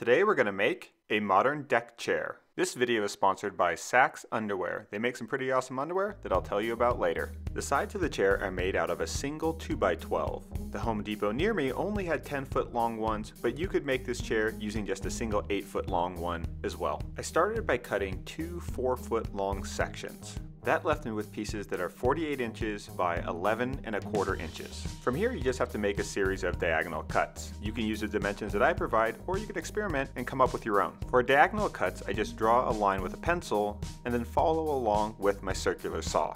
Today we're going to make a modern deck chair. This video is sponsored by Sax Underwear. They make some pretty awesome underwear that I'll tell you about later. The sides of the chair are made out of a single 2x12. The Home Depot near me only had 10-foot long ones, but you could make this chair using just a single 8-foot long one as well. I started by cutting two 4-foot long sections. That left me with pieces that are 48 inches by 11¼ inches. From here, you just have to make a series of diagonal cuts. You can use the dimensions that I provide, or you can experiment and come up with your own. For diagonal cuts, I just draw a line with a pencil and then follow along with my circular saw.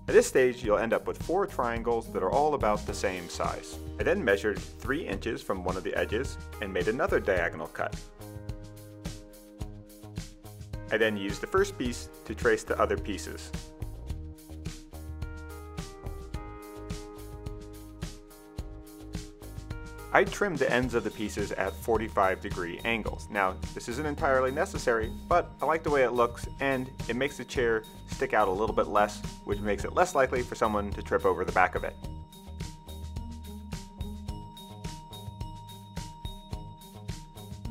At this stage, you'll end up with 4 triangles that are all about the same size. I then measured 3 inches from one of the edges and made another diagonal cut. I then used the first piece to trace the other pieces. I trimmed the ends of the pieces at 45-degree angles. Now, this isn't entirely necessary, but I like the way it looks and it makes the chair stick out a little bit less, which makes it less likely for someone to trip over the back of it.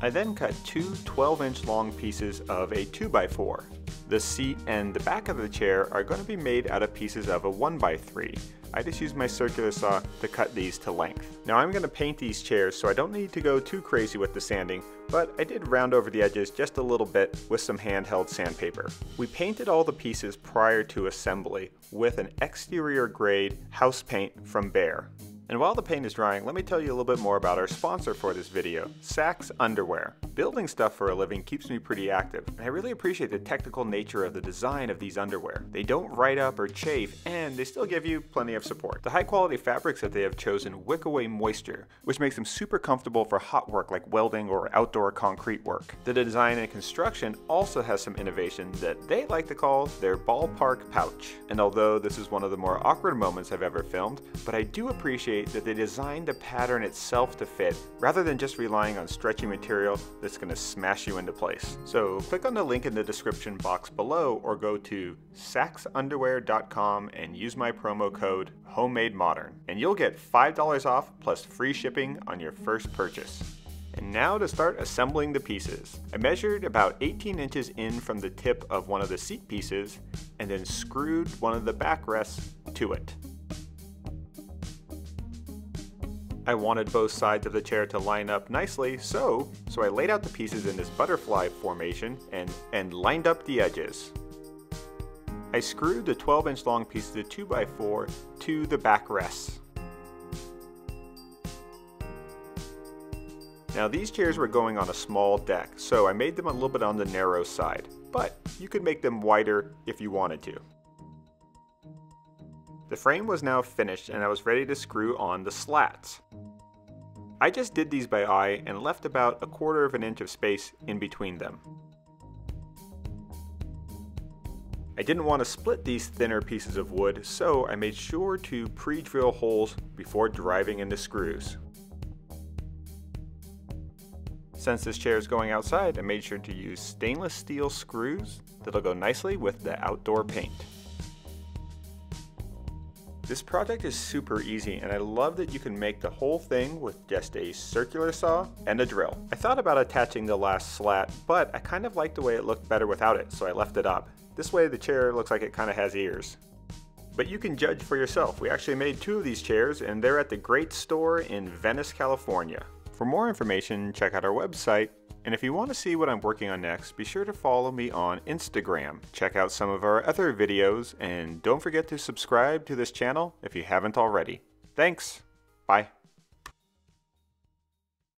I then cut two 12-inch long pieces of a 2x4. The seat and the back of the chair are going to be made out of pieces of a 1x3. I just used my circular saw to cut these to length. Now I'm going to paint these chairs, so I don't need to go too crazy with the sanding, but I did round over the edges just a little bit with some handheld sandpaper. We painted all the pieces prior to assembly with an exterior grade house paint from Behr. And while the paint is drying, let me tell you a little bit more about our sponsor for this video, Sax Underwear. Building stuff for a living keeps me pretty active, and I really appreciate the technical nature of the design of these underwear. They don't ride up or chafe, and they still give you plenty of support. The high quality fabrics that they have chosen wick away moisture, which makes them super comfortable for hot work like welding or outdoor concrete work. The design and construction also has some innovation that they like to call their ballpark pouch. And although this is one of the more awkward moments I've ever filmed, but I do appreciate that they designed the pattern itself to fit, rather than just relying on stretchy material that's going to smash you into place. So click on the link in the description box below or go to saxunderwear.com and use my promo code HOMEMADEMODERN and you'll get $5 off plus free shipping on your first purchase. And now to start assembling the pieces. I measured about 18 inches in from the tip of one of the seat pieces and then screwed one of the backrests to it. I wanted both sides of the chair to line up nicely, so I laid out the pieces in this butterfly formation and lined up the edges. I screwed the 12-inch long pieces of 2x4 to the backrests. Now these chairs were going on a small deck, so I made them a little bit on the narrow side, but you could make them wider if you wanted to. The frame was now finished and I was ready to screw on the slats. I just did these by eye and left about 1/4 inch of space in between them. I didn't want to split these thinner pieces of wood, so I made sure to pre-drill holes before driving in the screws. Since this chair is going outside, I made sure to use stainless steel screws that'll go nicely with the outdoor paint. This project is super easy and I love that you can make the whole thing with just a circular saw and a drill. I thought about attaching the last slat, but I kind of liked the way it looked better without it, so I left it up. This way the chair looks like it kind of has ears. But you can judge for yourself. We actually made 2 of these chairs and they're at the Great Store in Venice, California. For more information, check out our website. And if you want to see what I'm working on next, be sure to follow me on Instagram. Check out some of our other videos and don't forget to subscribe to this channel if you haven't already. Thanks. Bye.